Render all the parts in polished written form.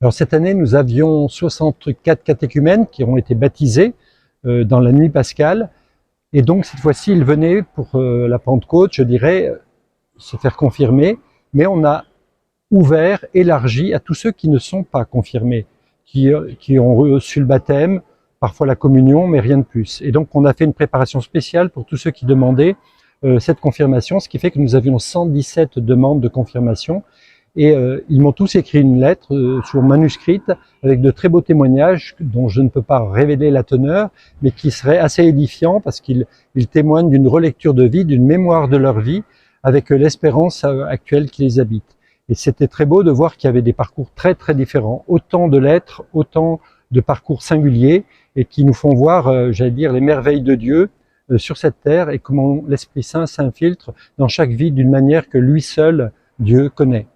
Alors cette année, nous avions 64 catéchumènes qui ont été baptisés dans la nuit pascale. Et donc cette fois-ci, ils venaient pour la Pentecôte, je dirais, se faire confirmer. Mais on a ouvert, élargi à tous ceux qui ne sont pas confirmés, qui ont reçu le baptême, parfois la communion, mais rien de plus. Et donc on a fait une préparation spéciale pour tous ceux qui demandaient cette confirmation, ce qui fait que nous avions 117 demandes de confirmation. Et ils m'ont tous écrit une lettre sur manuscrite avec de très beaux témoignages dont je ne peux pas révéler la teneur, mais qui seraient assez édifiants parce qu'ils témoignent d'une relecture de vie, d'une mémoire de leur vie avec l'espérance actuelle qui les habite. Et c'était très beau de voir qu'il y avait des parcours très très différents, autant de lettres, autant de parcours singuliers et qui nous font voir, j'allais dire, les merveilles de Dieu sur cette terre et comment l'Esprit Saint s'infiltre dans chaque vie d'une manière que lui seul, Dieu, connaît.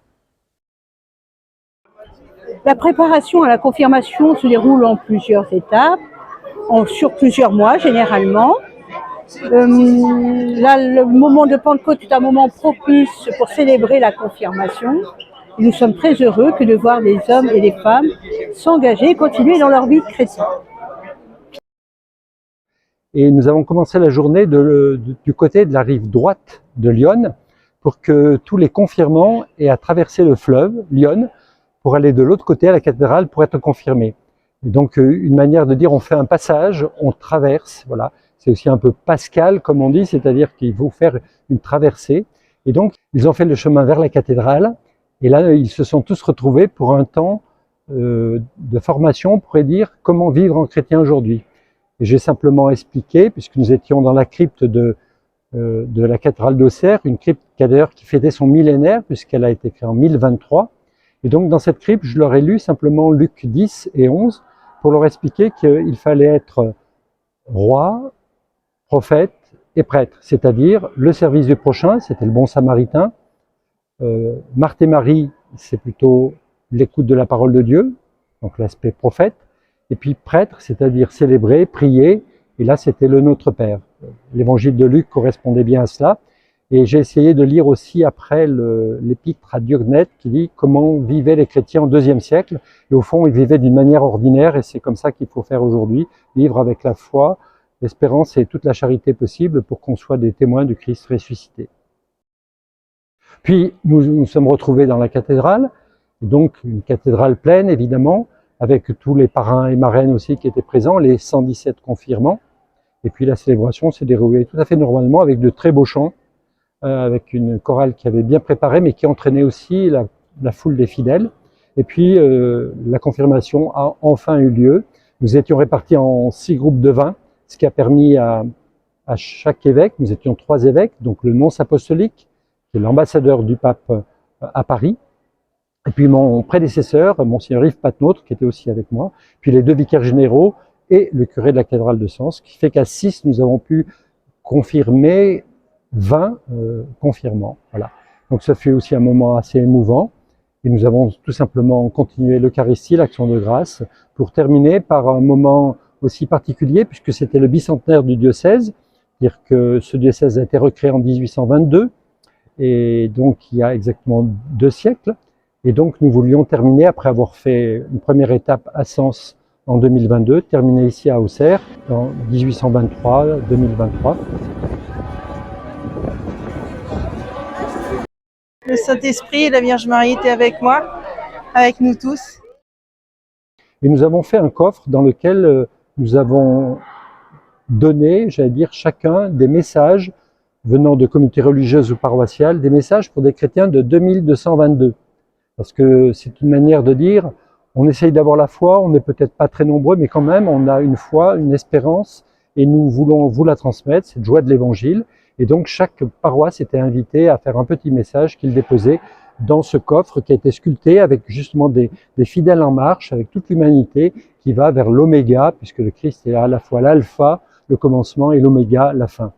La préparation à la confirmation se déroule en plusieurs étapes, sur plusieurs mois généralement. Là, le moment de Pentecôte est un moment propice pour célébrer la confirmation. Et nous sommes très heureux que de voir des hommes et des femmes s'engager et continuer dans leur vie de chrétien. Et nous avons commencé la journée du côté de la rive droite de l'Yonne pour que tous les confirmants aient à traverser le fleuve, l'Yonne, pour aller de l'autre côté à la cathédrale pour être confirmés. Et donc une manière de dire on fait un passage, on traverse, voilà. C'est aussi un peu pascal comme on dit, c'est-à-dire qu'il faut faire une traversée. Et donc ils ont fait le chemin vers la cathédrale et là ils se sont tous retrouvés pour un temps de formation, on pourrait dire comment vivre en chrétien aujourd'hui. Et j'ai simplement expliqué, puisque nous étions dans la crypte de la cathédrale d'Auxerre, une crypte qui fêtait son millénaire puisqu'elle a été créée en 1023. Et donc dans cette crypte, je leur ai lu simplement Luc 10 et 11 pour leur expliquer qu'il fallait être roi, prophète et prêtre, c'est-à-dire le service du prochain, c'était le bon samaritain. Marthe et Marie, c'est plutôt l'écoute de la parole de Dieu, donc l'aspect prophète. Et puis prêtre, c'est-à-dire célébrer, prier, et là c'était le Notre Père. L'évangile de Luc correspondait bien à cela. Et j'ai essayé de lire aussi après l'épître à Diognet qui dit comment vivaient les chrétiens au IIe siècle. Et au fond, ils vivaient d'une manière ordinaire et c'est comme ça qu'il faut faire aujourd'hui, vivre avec la foi, l'espérance et toute la charité possible pour qu'on soit des témoins du Christ ressuscité. Puis nous nous sommes retrouvés dans la cathédrale, donc une cathédrale pleine évidemment, avec tous les parrains et marraines aussi qui étaient présents, les 117 confirmants. Et puis la célébration s'est déroulée tout à fait normalement avec de très beaux chants, avec une chorale qui avait bien préparé, mais qui entraînait aussi la foule des fidèles. Et puis, la confirmation a enfin eu lieu. Nous étions répartis en 6 groupes de 20, ce qui a permis à chaque évêque, nous étions 3 évêques, donc le nonce apostolique, qui est l'ambassadeur du pape à Paris, et puis mon prédécesseur, Monseigneur Yves Patenotre, qui était aussi avec moi, puis les 2 vicaires généraux et le curé de la cathédrale de Sens, ce qui fait qu'à 6, nous avons pu confirmer 20 confirmants. Voilà. Donc ça fut aussi un moment assez émouvant. Et nous avons tout simplement continué l'Eucharistie, l'action de grâce, pour terminer par un moment aussi particulier, puisque c'était le bicentenaire du diocèse, c'est-à-dire que ce diocèse a été recréé en 1822, et donc il y a exactement 2 siècles. Et donc nous voulions terminer, après avoir fait une première étape à Sens en 2022, terminer ici à Auxerre en 1823-2023. Le Saint-Esprit et la Vierge Marie étaient avec moi, avec nous tous. Et nous avons fait un coffre dans lequel nous avons donné, j'allais dire, chacun des messages venant de communautés religieuses ou paroissiales, des messages pour des chrétiens de 2222. Parce que c'est une manière de dire, on essaye d'avoir la foi, on n'est peut-être pas très nombreux, mais quand même, on a une foi, une espérance, et nous voulons vous la transmettre, cette joie de l'Évangile. Et donc chaque paroisse était invitée à faire un petit message qu'il déposait dans ce coffre qui a été sculpté avec justement des fidèles en marche, avec toute l'humanité qui va vers l'oméga, puisque le Christ est à la fois l'alpha, le commencement, et l'oméga, la fin.